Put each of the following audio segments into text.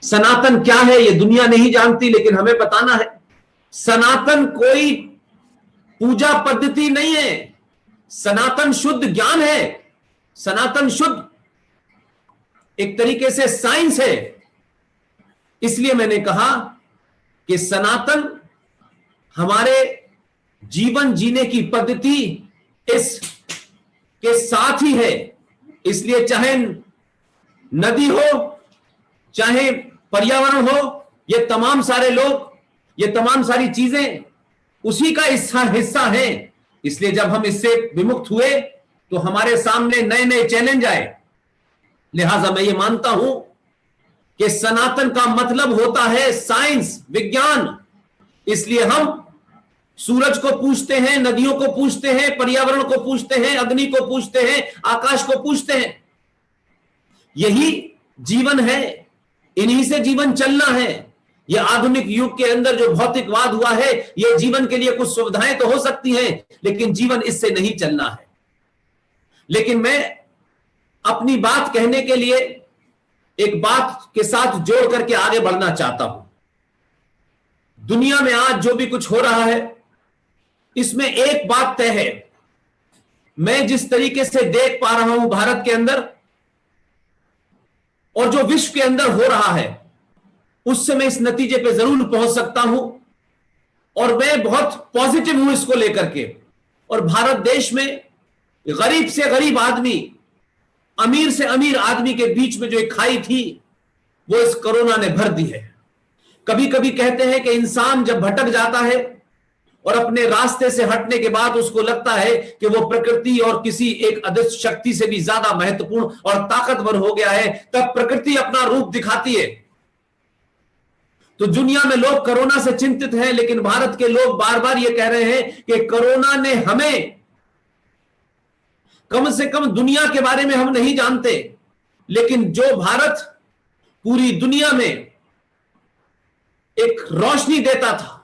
सनातन क्या है ये दुनिया नहीं जानती, लेकिन हमें बताना है। सनातन कोई पूजा पद्धति नहीं है, सनातन शुद्ध ज्ञान है, सनातन शुद्ध एक तरीके से साइंस है। इसलिए मैंने कहा कि सनातन हमारे जीवन जीने की पद्धति इस के साथ ही है। इसलिए चाहे नदी हो, चाहे पर्यावरण हो, ये तमाम सारे लोग, ये तमाम सारी चीजें उसी का हिस्सा है। इसलिए जब हम इससे विमुक्त हुए तो हमारे सामने नए नए चैलेंज आए। लिहाजा मैं ये मानता हूं कि सनातन का मतलब होता है साइंस, विज्ञान। इसलिए हम सूरज को पूजते हैं, नदियों को पूजते हैं, पर्यावरण को पूजते हैं, अग्नि को पूजते हैं, आकाश को पूजते हैं। यही जीवन है, इन्हीं से जीवन चलना है। यह आधुनिक युग के अंदर जो भौतिकवाद हुआ है, यह जीवन के लिए कुछ सुविधाएं तो हो सकती हैं, लेकिन जीवन इससे नहीं चलना है। लेकिन मैं अपनी बात कहने के लिए एक बात के साथ जोड़ करके आगे बढ़ना चाहता हूं। दुनिया में आज जो भी कुछ हो रहा है, इसमें एक बात तय है। मैं जिस तरीके से देख पा रहा हूं भारत के अंदर और जो विश्व के अंदर हो रहा है, उससे मैं इस नतीजे पे जरूर पहुंच सकता हूं, और मैं बहुत पॉजिटिव हूं इसको लेकर के। और भारत देश में गरीब से गरीब आदमी, अमीर से अमीर आदमी के बीच में जो एक खाई थी, वो इस कोरोना ने भर दी है। कभी कभी कहते हैं कि इंसान जब भटक जाता है और अपने रास्ते से हटने के बाद उसको लगता है कि वो प्रकृति और किसी एक अदृश्य शक्ति से भी ज्यादा महत्वपूर्ण और ताकतवर हो गया है, तब प्रकृति अपना रूप दिखाती है। तो दुनिया में लोग कोरोना से चिंतित हैं, लेकिन भारत के लोग बार बार ये कह रहे हैं कि कोरोना ने हमें, कम से कम दुनिया के बारे में हम नहीं जानते, लेकिन जो भारत पूरी दुनिया में एक रोशनी देता था,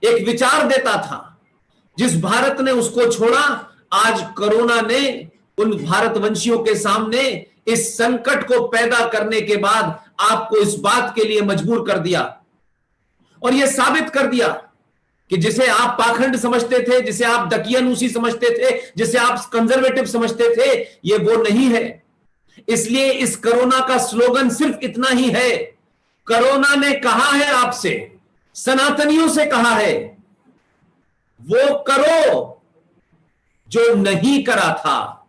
एक विचार देता था, जिस भारत ने उसको छोड़ा, आज कोरोना ने उन भारतवंशियों के सामने इस संकट को पैदा करने के बाद आपको इस बात के लिए मजबूर कर दिया और यह साबित कर दिया कि जिसे आप पाखंड समझते थे, जिसे आप दकियानूसी समझते थे, जिसे आप कंजर्वेटिव समझते थे, ये वो नहीं है। इसलिए इस कोरोना का स्लोगन सिर्फ इतना ही है। कोरोना ने कहा है आपसे, सनातनियों से कहा है, वो करो जो नहीं करा था,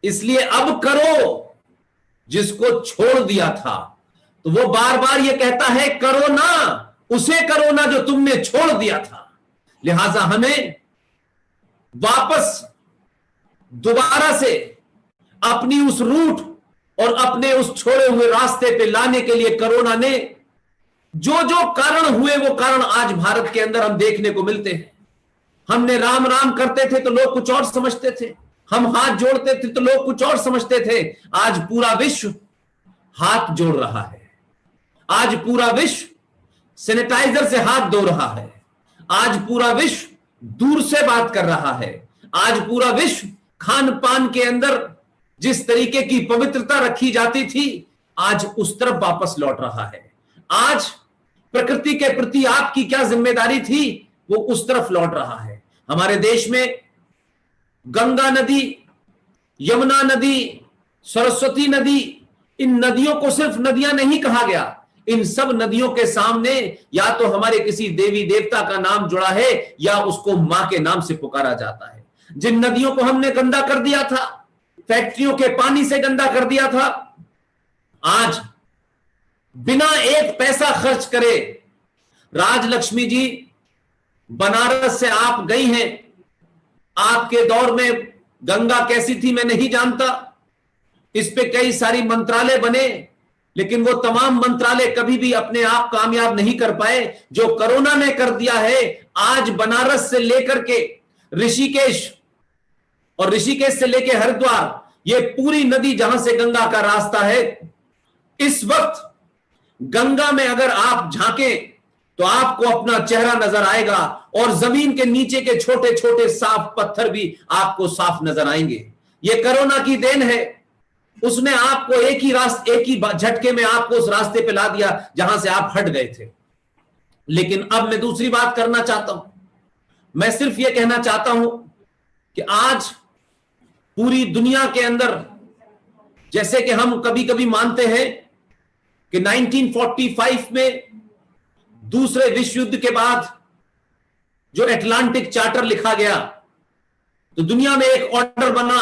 इसलिए अब करो जिसको छोड़ दिया था। तो वो बार बार ये कहता है, करो ना, उसे करो ना जो तुमने छोड़ दिया था। लिहाजा हमें वापस दोबारा से अपनी उस रूट और अपने उस छोड़े हुए रास्ते पे लाने के लिए कोरोना ने जो जो कारण हुए, वो कारण आज भारत के अंदर हम देखने को मिलते हैं। हमने राम राम करते थे तो लोग कुछ और समझते थे, हम हाथ जोड़ते थे तो लोग कुछ और समझते थे। आज पूरा विश्व हाथ जोड़ रहा है, आज पूरा विश्व सैनिटाइजर से हाथ धो रहा है, आज पूरा विश्व दूर से बात कर रहा है, आज पूरा विश्व खान पान के अंदर जिस तरीके की पवित्रता रखी जाती थी, आज उस तरफ वापस लौट रहा है। आज प्रकृति के प्रति आपकी क्या जिम्मेदारी थी, वो उस तरफ लौट रहा है। हमारे देश में गंगा नदी, यमुना नदी, सरस्वती नदी, इन नदियों को सिर्फ नदियां नहीं कहा गया। इन सब नदियों के सामने या तो हमारे किसी देवी देवता का नाम जुड़ा है, या उसको मां के नाम से पुकारा जाता है। जिन नदियों को हमने गंदा कर दिया था, फैक्ट्रियों के पानी से गंदा कर दिया था, आज बिना एक पैसा खर्च करे, राजलक्ष्मी जी बनारस से आप गई हैं, आपके दौर में गंगा कैसी थी मैं नहीं जानता, इस पे कई सारी मंत्रालय बने, लेकिन वो तमाम मंत्रालय कभी भी अपने आप कामयाब नहीं कर पाए। जो कोरोना ने कर दिया है, आज बनारस से लेकर के ऋषिकेश और ऋषिकेश से लेकर हरिद्वार, ये पूरी नदी जहां से गंगा का रास्ता है, इस वक्त गंगा में अगर आप झांकें तो आपको अपना चेहरा नजर आएगा, और जमीन के नीचे के छोटे छोटे साफ पत्थर भी आपको साफ नजर आएंगे। ये कोरोना की देन है। उसने आपको एक ही झटके में आपको उस रास्ते पे ला दिया जहां से आप हट गए थे। लेकिन अब मैं दूसरी बात करना चाहता हूं। मैं सिर्फ यह कहना चाहता हूं कि आज पूरी दुनिया के अंदर, जैसे कि हम कभी कभी मानते हैं कि 1945 में दूसरे विश्व युद्ध के बाद जो अटलांटिक चार्टर लिखा गया, तो दुनिया में एक ऑर्डर बना,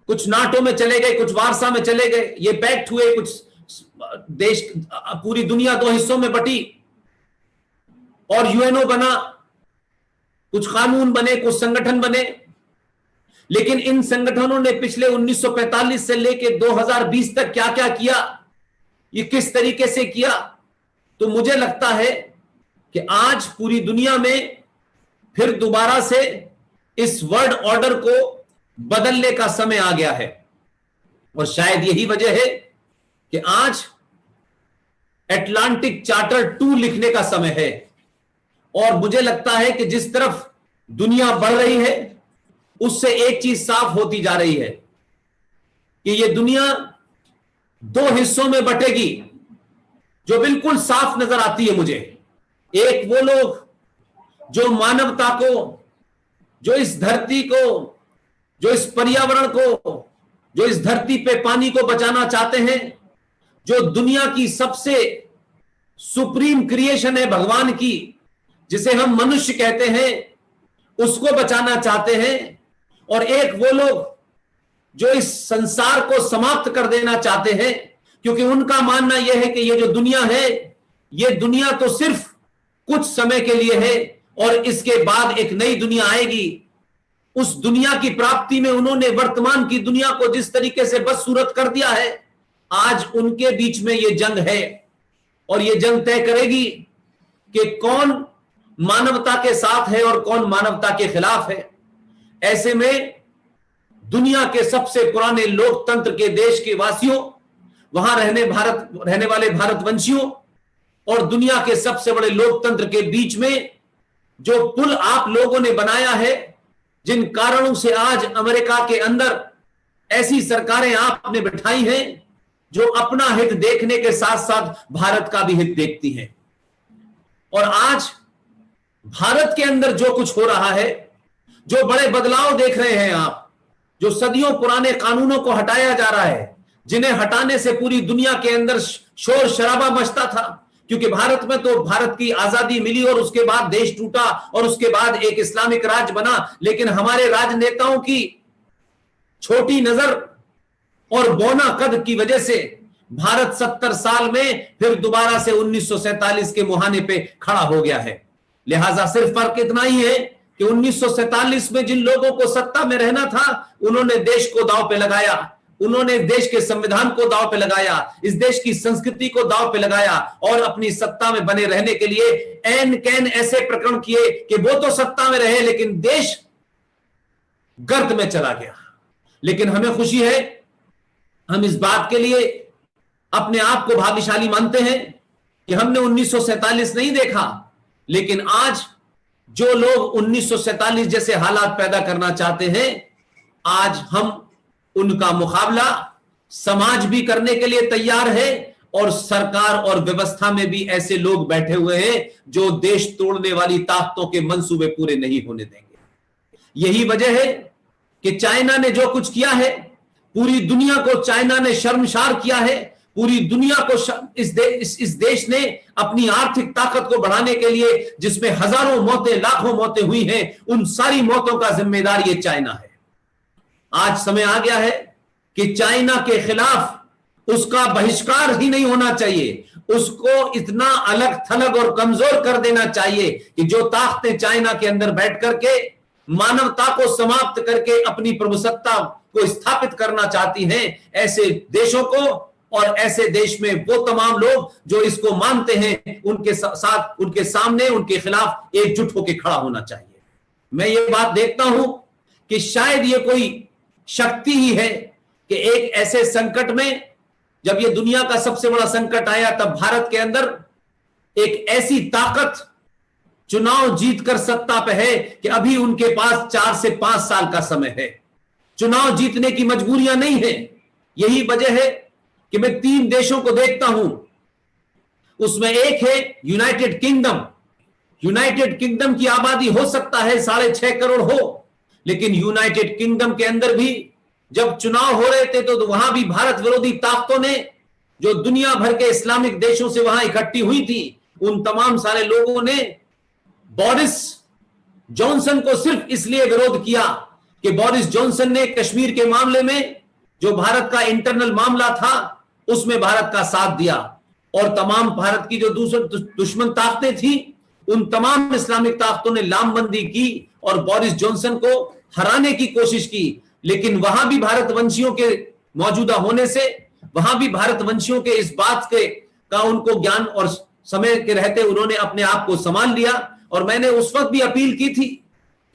कुछ नाटो में चले गए, कुछ वारसा में चले गए, ये पैक्ट हुए, कुछ देश, पूरी दुनिया दो हिस्सों में बटी और यूएनओ बना, कुछ कानून बने, कुछ संगठन बने। लेकिन इन संगठनों ने पिछले 1945 से लेकर 2020 तक क्या क्या किया, ये किस तरीके से किया, तो मुझे लगता है कि आज पूरी दुनिया में फिर दोबारा से इस वर्ल्ड ऑर्डर को बदलने का समय आ गया है। और शायद यही वजह है कि आज अटलांटिक चार्टर 2 लिखने का समय है। और मुझे लगता है कि जिस तरफ दुनिया बढ़ रही है, उससे एक चीज साफ होती जा रही है कि यह दुनिया 2 हिस्सों में बटेगी, जो बिल्कुल साफ नजर आती है मुझे। एक वो लोग जो मानवता को, जो इस धरती को, जो इस पर्यावरण को, जो इस धरती पे पानी को बचाना चाहते हैं, जो दुनिया की सबसे सुप्रीम क्रिएशन है भगवान की, जिसे हम मनुष्य कहते हैं, उसको बचाना चाहते हैं। और एक वो लोग जो इस संसार को समाप्त कर देना चाहते हैं, क्योंकि उनका मानना यह है कि ये जो दुनिया है, ये दुनिया तो सिर्फ कुछ समय के लिए है और इसके बाद एक नई दुनिया आएगी। उस दुनिया की प्राप्ति में उन्होंने वर्तमान की दुनिया को जिस तरीके से बदसूरत कर दिया है, आज उनके बीच में ये जंग है और ये जंग तय करेगी कि कौन मानवता के साथ है और कौन मानवता के खिलाफ है। ऐसे में दुनिया के सबसे पुराने लोकतंत्र के देश के वासियों, वहां रहने वाले भारतवंशियों और दुनिया के सबसे बड़े लोकतंत्र के बीच में जो पुल आप लोगों ने बनाया है, जिन कारणों से आज अमेरिका के अंदर ऐसी सरकारें आपने बिठाई हैं जो अपना हित देखने के साथ साथ भारत का भी हित देखती हैं। और आज भारत के अंदर जो कुछ हो रहा है, जो बड़े बदलाव देख रहे हैं आप, जो सदियों पुराने कानूनों को हटाया जा रहा है, जिन्हें हटाने से पूरी दुनिया के अंदर शोर शराबा मचता था, क्योंकि भारत में तो भारत की आजादी मिली और उसके बाद देश टूटा और उसके बाद एक इस्लामिक राज्य बना। लेकिन हमारे राजनेताओं की छोटी नजर और बौना कद की वजह से भारत 70 साल में फिर दोबारा से 1947 के मुहाने पे खड़ा हो गया है। लिहाजा सिर्फ फर्क इतना ही है कि 1947 में जिन लोगों को सत्ता में रहना था, उन्होंने देश को दांव पे लगाया, उन्होंने देश के संविधान को दांव पे लगाया, इस देश की संस्कृति को दांव पे लगाया और अपनी सत्ता में बने रहने के लिए एन कैन ऐसे प्रकरण किए कि वो तो सत्ता में रहे लेकिन देश गर्त में चला गया। लेकिन हमें खुशी है, हम इस बात के लिए अपने आप को भाग्यशाली मानते हैं कि हमने 1947 नहीं देखा, लेकिन आज जो लोग 1947 जैसे हालात पैदा करना चाहते हैं, आज हम उनका मुकाबला समाज भी करने के लिए तैयार है और सरकार और व्यवस्था में भी ऐसे लोग बैठे हुए हैं जो देश तोड़ने वाली ताकतों के मंसूबे पूरे नहीं होने देंगे। यही वजह है कि चाइना ने जो कुछ किया है, पूरी दुनिया को चाइना ने शर्मसार किया है। पूरी दुनिया को इस देश ने अपनी आर्थिक ताकत को बढ़ाने के लिए, जिसमें हजारों मौतें, लाखों मौतें हुई हैं, उन सारी मौतों का जिम्मेदार ये चाइना है। आज समय आ गया है कि चाइना के खिलाफ उसका बहिष्कार ही नहीं होना चाहिए, उसको इतना अलग थलग और कमजोर कर देना चाहिए कि जो ताकतें चाइना के अंदर बैठ करके मानवता को समाप्त करके अपनी प्रभुसत्ता को स्थापित करना चाहती हैं, ऐसे देशों को और ऐसे देश में वो तमाम लोग जो इसको मानते हैं, उनके साथ, उनके सामने, उनके खिलाफ एकजुट होकर खड़ा होना चाहिए। मैं ये बात देखता हूं कि शायद ये कोई शक्ति ही है कि एक ऐसे संकट में, जब ये दुनिया का सबसे बड़ा संकट आया, तब भारत के अंदर एक ऐसी ताकत चुनाव जीतकर सत्ता पे है कि अभी उनके पास 4 से 5 साल का समय है। चुनाव जीतने की मजबूरियां नहीं है, यही वजह है कि मैं 3 देशों को देखता हूं, उसमें एक है यूनाइटेड किंगडम। यूनाइटेड किंगडम की आबादी हो सकता है 6.5 करोड़ हो, लेकिन यूनाइटेड किंगडम के अंदर भी जब चुनाव हो रहे थे तो वहां भी भारत विरोधी ताकतों ने, जो दुनिया भर के इस्लामिक देशों से वहां इकट्ठी हुई थी, उन तमाम सारे लोगों ने बोरिस जॉनसन को सिर्फ इसलिए विरोध किया कि बोरिस जॉनसन ने कश्मीर के मामले में, जो भारत का इंटरनल मामला था, उसमें भारत का साथ दिया, और तमाम भारत की जो दूसरी दुश्मन ताकतें थी, उन तमाम इस्लामिक ताकतों ने लामबंदी की और बोरिस जॉनसन को हराने की कोशिश की। लेकिन वहां भी भारतवंशियों के मौजूदा होने से, वहां भी भारतवंशियों के इस बात के का उनको ज्ञान और समय के रहते उन्होंने अपने आप को संभाल लिया। और मैंने उस वक्त भी अपील की थी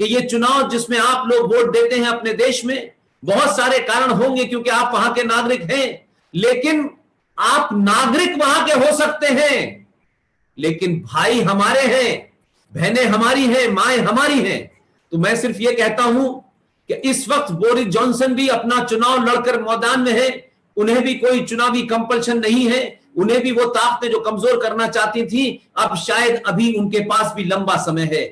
कि ये चुनाव जिसमें आप लोग वोट देते हैं अपने देश में, बहुत सारे कारण होंगे क्योंकि आप वहां के नागरिक हैं, लेकिन आप नागरिक वहां के हो सकते हैं, लेकिन भाई हमारे हैं, बहनें हमारी हैं, माएं हमारी हैं। तो मैं सिर्फ ये कहता हूं कि इस वक्त बोरिस जॉनसन भी अपना चुनाव लड़कर मैदान में है, उन्हें भी कोई चुनावी कंपल्शन नहीं है, उन्हें भी वो ताकतें जो कमजोर करना चाहती थी, अब शायद अभी उनके पास भी लंबा समय है।